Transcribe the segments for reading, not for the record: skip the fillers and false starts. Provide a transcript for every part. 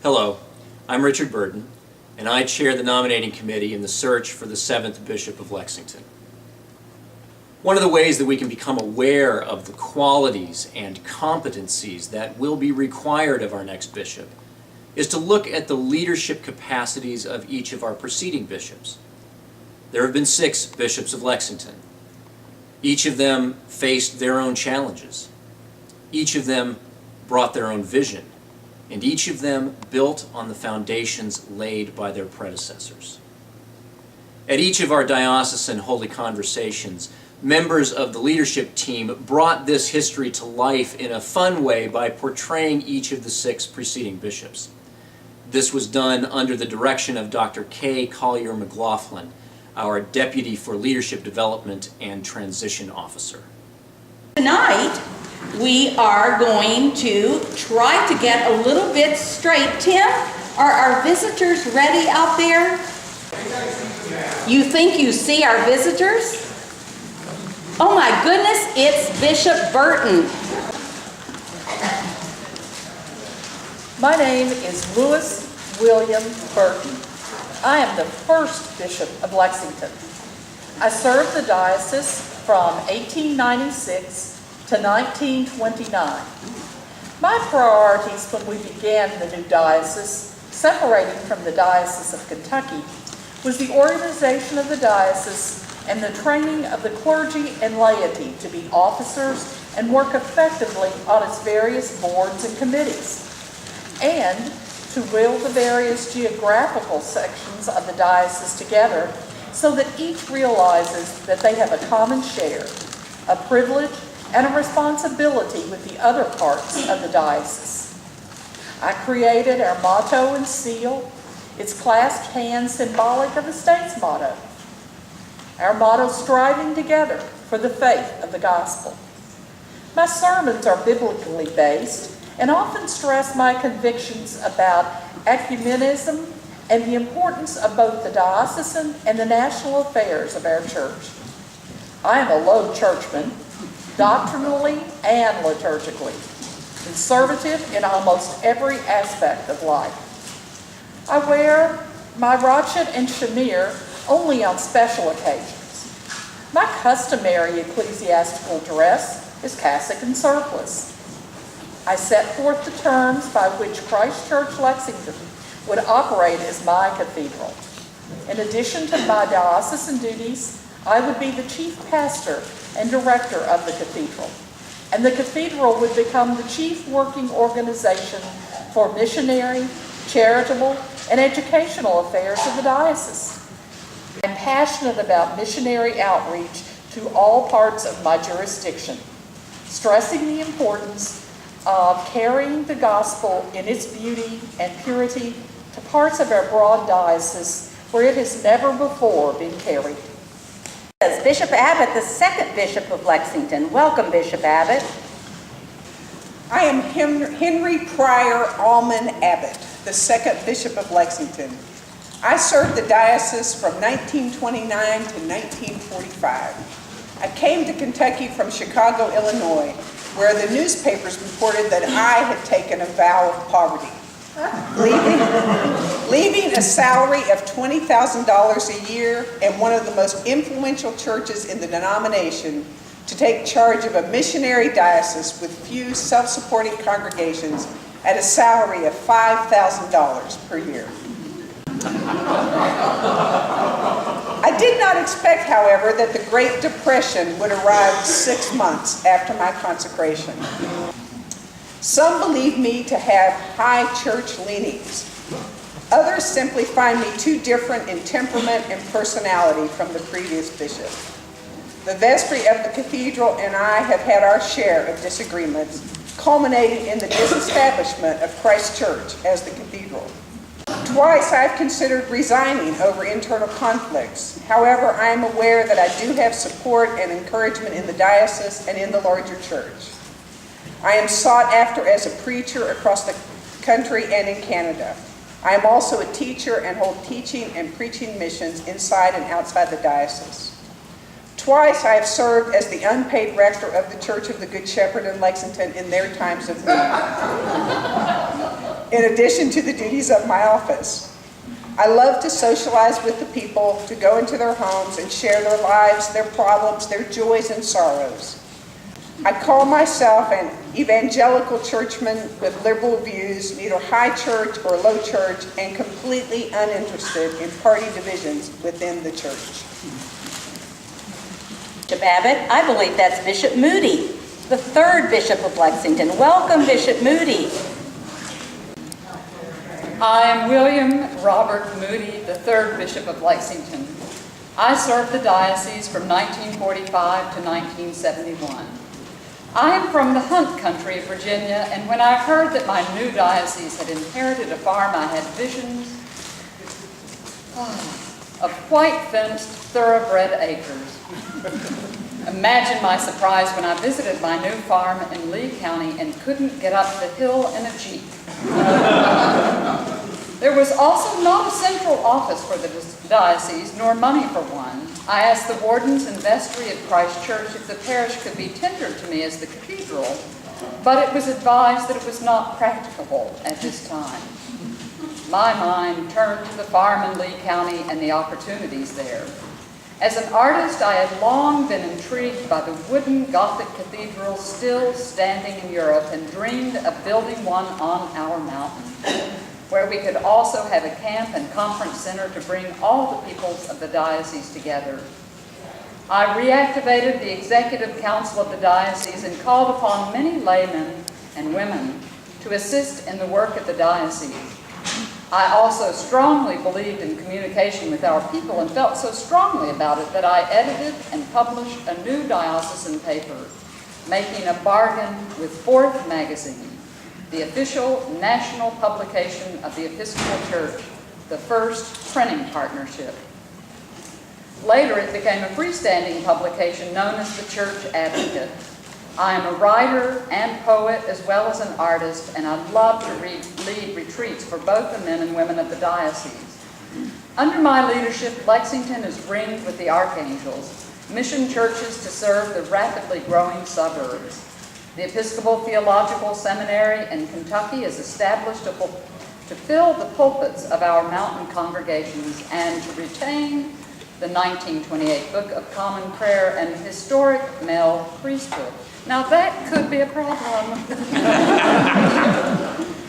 Hello, I'm Richard Burton, and I chair the nominating committee in the search for the 7th Bishop of Lexington. One of the ways that we can become aware of the qualities and competencies that will be required of our next bishop is to look at the leadership capacities of each of our preceding bishops. There have been 6 bishops of Lexington. Each of them faced their own challenges. Each of them brought their own vision. And each of them built on the foundations laid by their predecessors. At each of our diocesan Holy Conversations, members of the leadership team brought this history to life in a fun way by portraying each of the 6 preceding bishops. This was done under the direction of Dr. Kay Collier McLaughlin, our Deputy for Leadership Development and Transition Officer. Tonight, we are going to try to get a little bit straight. Tim, are our visitors ready out there? You think you see our visitors? Oh my goodness, it's Bishop Burton. My name is Louis William Burton. I am the first Bishop of Lexington. I served the diocese from 1896 to 1929. My priorities when we began the new diocese, separating from the Diocese of Kentucky, was the organization of the diocese and the training of the clergy and laity to be officers and work effectively on its various boards and committees, and to will the various geographical sections of the diocese together so that each realizes that they have a common share, a privilege, and a responsibility with the other parts of the diocese. I created our motto and seal, its clasped hand symbolic of the state's motto. Our motto, striving together for the faith of the gospel. My sermons are biblically based and often stress my convictions about ecumenism and the importance of both the diocesan and the national affairs of our church. I am a low churchman, doctrinally and liturgically, conservative in almost every aspect of life. I wear my rochet and shamir only on special occasions. My customary ecclesiastical dress is cassock and surplice. I set forth the terms by which Christ Church Lexington would operate as my cathedral. In addition to my diocesan duties, I would be the chief pastor and director of the cathedral, and the cathedral would become the chief working organization for missionary, charitable, and educational affairs of the diocese. I'm passionate about missionary outreach to all parts of my jurisdiction, stressing the importance of carrying the gospel in its beauty and purity to parts of our broad diocese where it has never before been carried. Bishop Abbott, the 2nd Bishop of Lexington. Welcome, Bishop Abbott. I am Henry Pryor Allman Abbott, the 2nd Bishop of Lexington. I served the diocese from 1929 to 1945. I came to Kentucky from Chicago, Illinois, where the newspapers reported that I had taken a vow of poverty, leaving a salary of $20,000 a year and one of the most influential churches in the denomination to take charge of a missionary diocese with few self-supporting congregations at a salary of $5,000 per year. I did not expect, however, that the Great Depression would arrive 6 months after my consecration. Some believe me to have high church leanings. Others simply find me too different in temperament and personality from the previous bishop. The vestry of the cathedral and I have had our share of disagreements, culminating in the disestablishment of Christ Church as the cathedral. Twice I've considered resigning over internal conflicts. However, I am aware that I do have support and encouragement in the diocese and in the larger church. I am sought after as a preacher across the country and in Canada. I am also a teacher and hold teaching and preaching missions inside and outside the diocese. Twice I have served as the unpaid rector of the Church of the Good Shepherd in Lexington in their times of need. in addition to the duties of my office. I love to socialize with the people, to go into their homes and share their lives, their problems, their joys and sorrows. I call myself an evangelical churchman with liberal views, neither high church or low church, and completely uninterested in party divisions within the church. Bishop Abbott, I believe that's Bishop Moody, the third Bishop of Lexington. Welcome, Bishop Moody. I am William Robert Moody, the third Bishop of Lexington. I served the diocese from 1945 to 1971. I am from the Hunt country of Virginia, and when I heard that my new diocese had inherited a farm, I had visions of white-fenced, thoroughbred acres. Imagine my surprise when I visited my new farm in Lee County and couldn't get up the hill in a Jeep. There was also not a central office for the diocese, nor money for one. I asked the wardens and vestry of Christ Church if the parish could be tendered to me as the cathedral, but it was advised that it was not practicable at this time. My mind turned to the farm in Lee County and the opportunities there. As an artist, I had long been intrigued by the wooden Gothic cathedral still standing in Europe and dreamed of building one on our mountain, where we could also have a camp and conference center to bring all the peoples of the diocese together. I reactivated the executive council of the diocese and called upon many laymen and women to assist in the work of the diocese. I also strongly believed in communication with our people and felt so strongly about it that I edited and published a new diocesan paper, making a bargain with Fourth Magazine, the official national publication of the Episcopal Church, the first printing partnership. Later, it became a freestanding publication known as the Church Advocate. I am a writer and poet as well as an artist, and I love to lead retreats for both the men and women of the diocese. Under my leadership, Lexington is ringed with the archangels, mission churches to serve the rapidly growing suburbs. The Episcopal Theological Seminary in Kentucky is established to fill the pulpits of our mountain congregations and to retain the 1928 Book of Common Prayer and historic male priesthood. Now that could be a problem.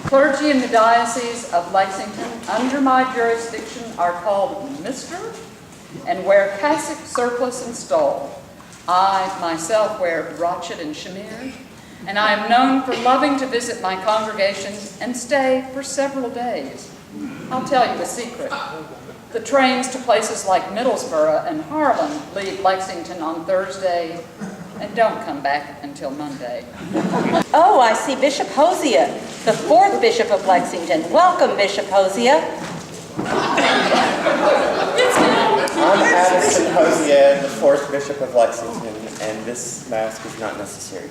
Clergy in the Diocese of Lexington under my jurisdiction are called Mr. and wear cassock, surplice, and stole. I myself wear rochet and shamir, and I am known for loving to visit my congregations and stay for several days. I'll tell you a secret. The trains to places like Middlesbrough and Harlan leave Lexington on Thursday and don't come back until Monday. Oh, I see Bishop Hosea, the fourth Bishop of Lexington. Welcome, Bishop Hosea. I'm Addison Hosea, the fourth Bishop of Lexington, and this mask is not necessary.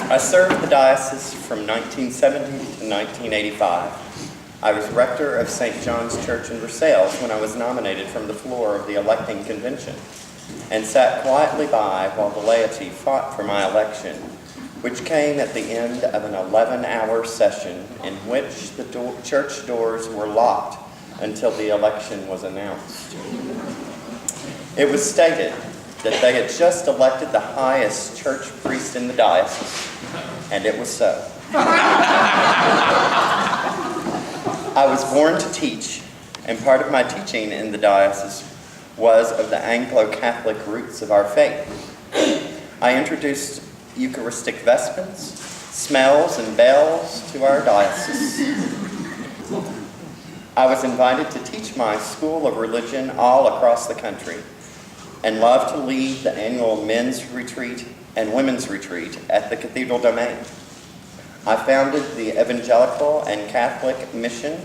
I served the diocese from 1970 to 1985. I was rector of St. John's Church in Versailles when I was nominated from the floor of the electing convention, and sat quietly by while the laity fought for my election, which came at the end of an 11-hour session in which the church doors were locked until the election was announced. It was stated that they had just elected the highest church priest in the diocese, and it was so. I was born to teach, and part of my teaching in the diocese was of the Anglo-Catholic roots of our faith. I introduced Eucharistic vestments, smells, and bells to our diocese. I was invited to teach my school of religion all across the country, and loved to lead the annual men's retreat and women's retreat at the Cathedral Domain. I founded the Evangelical and Catholic Mission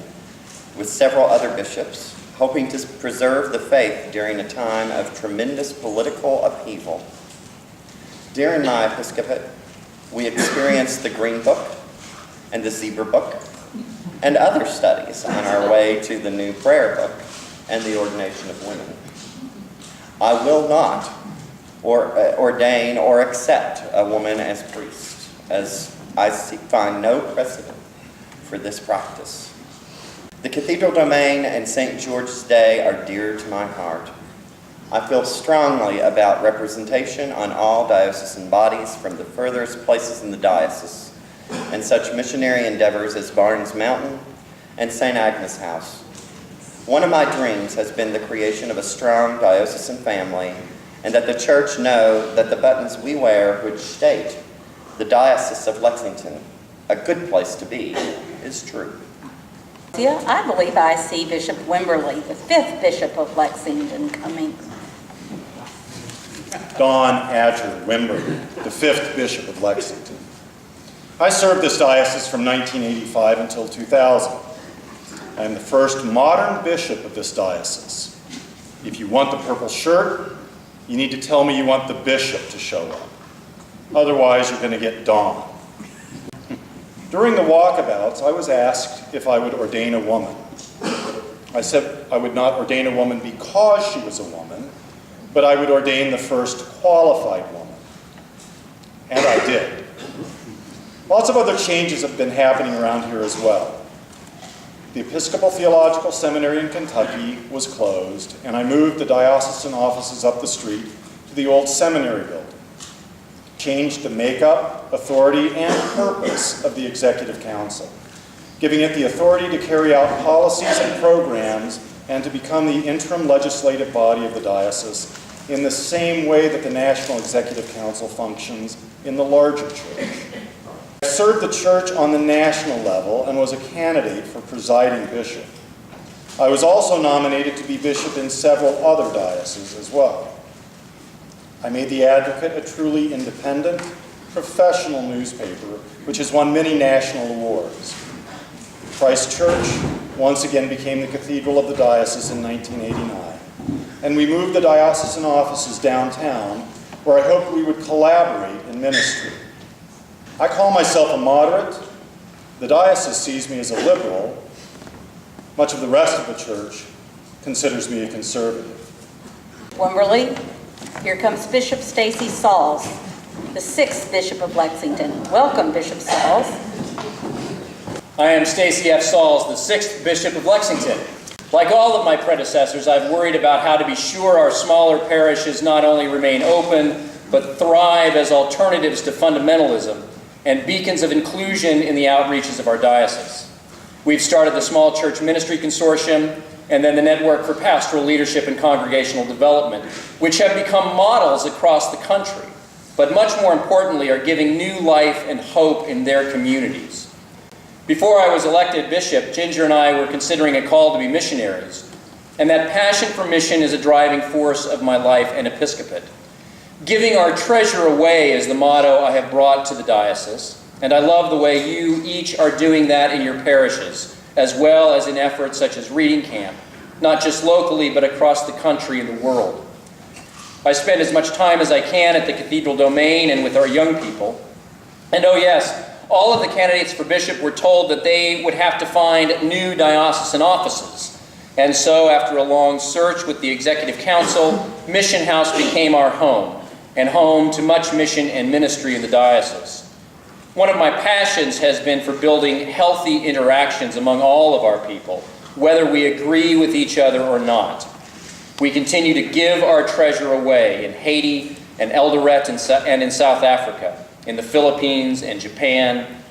with several other bishops, hoping to preserve the faith during a time of tremendous political upheaval. During my episcopate, we experienced the Green Book and the Zebra Book and other studies on our way to the new Prayer Book and the ordination of women. I will not ordain or accept a woman as priest, as I find no precedent for this practice. The cathedral domain and St. George's Day are dear to my heart. I feel strongly about representation on all diocesan bodies from the furthest places in the diocese, and such missionary endeavors as Barnes Mountain and St. Agnes House. One of my dreams has been the creation of a strong diocesan family, and that the church know that the buttons we wear, which state the Diocese of Lexington, a good place to be, is true. Yeah, I believe I see Bishop Wimberly, the 5th Bishop of Lexington, coming. Don Adger Wimberly, the 5th Bishop of Lexington. I served this diocese from 1985 until 2000. I am the first modern bishop of this diocese. If you want the purple shirt, you need to tell me you want the bishop to show up. Otherwise, you're going to get Don. During the walkabouts, I was asked if I would ordain a woman. I said I would not ordain a woman because she was a woman, but I would ordain the first qualified woman. And I did. Lots of other changes have been happening around here as well. The Episcopal Theological Seminary in Kentucky was closed, and I moved the diocesan offices up the street to the old seminary building. Changed the makeup, authority, and purpose of the Executive Council, giving it the authority to carry out policies and programs and to become the interim legislative body of the diocese in the same way that the National Executive Council functions in the larger church. I served the church on the national level and was a candidate for presiding bishop. I was also nominated to be bishop in several other dioceses as well. I made the Advocate a truly independent, professional newspaper, which has won many national awards. Christ Church once again became the cathedral of the diocese in 1989, and we moved the diocesan offices downtown, where I hoped we would collaborate in ministry. I call myself a moderate. The diocese sees me as a liberal. Much of the rest of the church considers me a conservative. Wimberly, here comes Bishop Stacy Sauls, the 6th Bishop of Lexington. Welcome, Bishop Sauls. I am Stacy F. Sauls, the 6th Bishop of Lexington. Like all of my predecessors, I've worried about how to be sure our smaller parishes not only remain open, but thrive as alternatives to fundamentalism and beacons of inclusion in the outreaches of our diocese. We've started the Small Church Ministry Consortium and then the Network for Pastoral Leadership and Congregational Development, which have become models across the country, but much more importantly are giving new life and hope in their communities. Before I was elected bishop, Ginger and I were considering a call to be missionaries, and that passion for mission is a driving force of my life and episcopate. Giving our treasure away is the motto I have brought to the diocese, and I love the way you each are doing that in your parishes, as well as in efforts such as Reading Camp, not just locally, but across the country and the world. I spend as much time as I can at the cathedral domain and with our young people. And oh yes, all of the candidates for bishop were told that they would have to find new diocesan offices. And so, after a long search with the Executive Council, Mission House became our home, and home to much mission and ministry in the diocese. One of my passions has been for building healthy interactions among all of our people, whether we agree with each other or not. We continue to give our treasure away in Haiti and Eldoret and in South Africa, in the Philippines and Japan.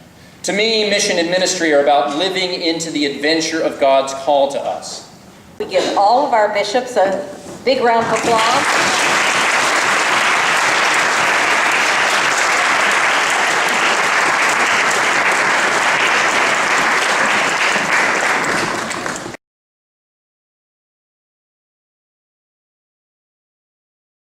To me, mission and ministry are about living into the adventure of God's call to us. We give all of our bishops a big round of applause.